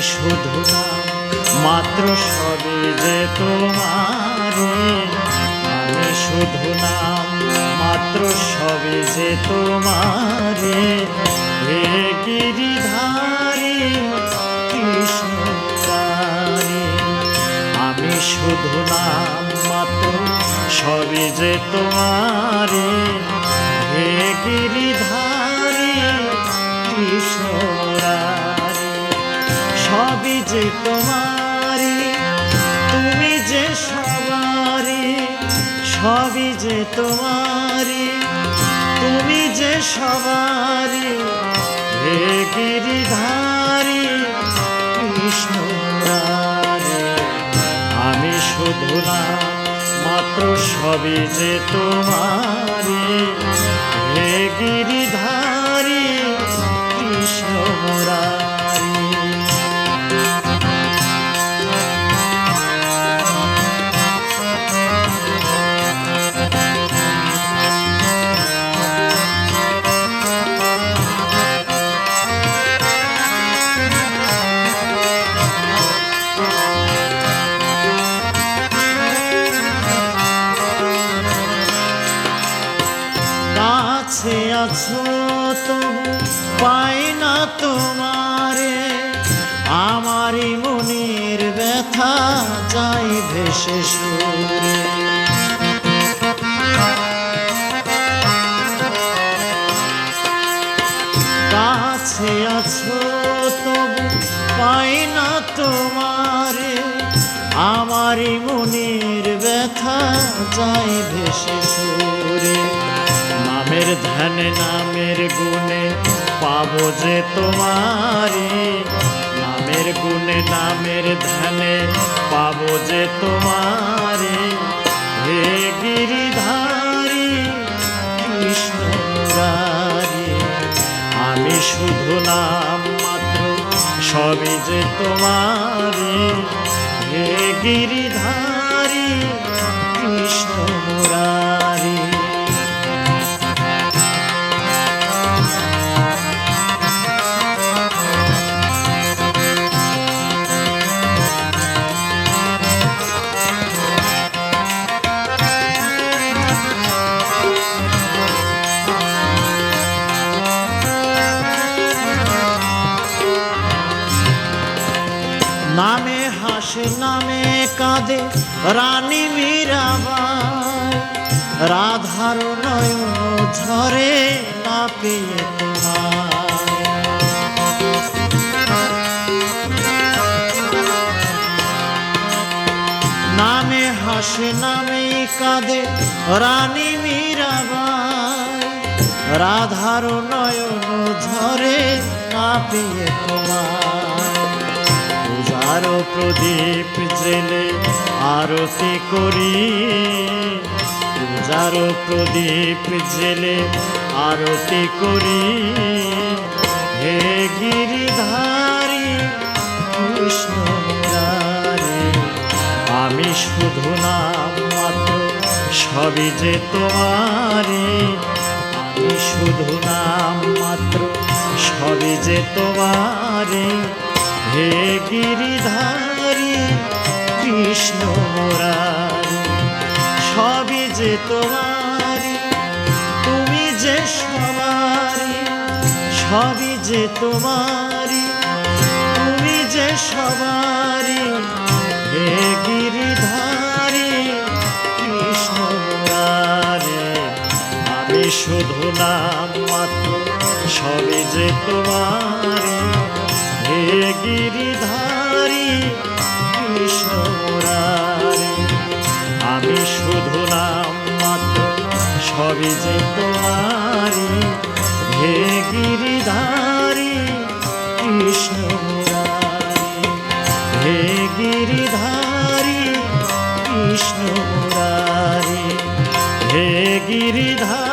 শুধু নাম মাত্র সবই যে তোমারে, আমি শুধু নাম মাত্র সবই যে তোমারে। হে গিরিধারী কৃষ্ণ মুরারি, আমি শুধু নাম মাত্র সবই যে তোমারে। হে গিরিধারী কৃষ্ণ মুরারি, সবই যে তোমারি, তুমি যে সবারি। সবই যে তোমারি, তুমি যে সবারি। হে গিরিধারী কৃষ্ণ মুরারি, আমি শুধু নাম মাত্র সবই যে তোমারি। হে গিরিধারী কৃষ্ণ মুরারি। কাছে আছো তবু পাই না তোমারে, আমারই মনের ব্যথা যাই ভেসে সুরে। কাছে আছো তবু পাই না তোমারে, আমারই মনের ব্যথা যাই ভেসে সুরে। নামের ধ্যানে নামের গুণে পাবো যে তোমারে, নামের গুণে নামের ধ্যানে পাবো যে তোমারে। হে গিরিধারী কৃষ্ণ মুরারি, আমি শুধু নাম মাত্র সবই যে তোমারে। হে গিরিধারী কৃষ্ণ মুরারি। নামে হাসে নামে কাঁদে রানী মীরাবাই, রাধার নয়ন ঝরে না পেয়ে তোমায়। নামে হাসে নামে কাঁদে রানী মীরাবাই, রাধার নয়ন ঝরে না পেয়ে তোমায়। আরো প্রদীপ জেলে আরতি করি, পূজারো প্রদীপ জেলে আরতি করি। হে গিরিধারী কৃষ্ণ মুরারি, আমি শুধু নাম মাত্র সবই যে তোমারে। আমি শুধু নাম মাত্র সবই যে তোমারে। হে গিরিধারী কৃষ্ণ মুরারি, সবই যে তোমারি, তুমি যে সবারি। সবই যে তোমারি, তুমি যে সবারি। হে গিরিধারী কৃষ্ণ মুরারি, আমি শুধু নাম মাত্র সবই যে তোমারি। হে গিরিধারী কৃষ্ণ মুরারি, আমি শুধু নাম মাত্র সবই যে তোমারি। হে গিরিধারী কৃষ্ণ মুরারি, হে গিরিধারী কৃষ্ণ মুরারি। হে গিরিধারী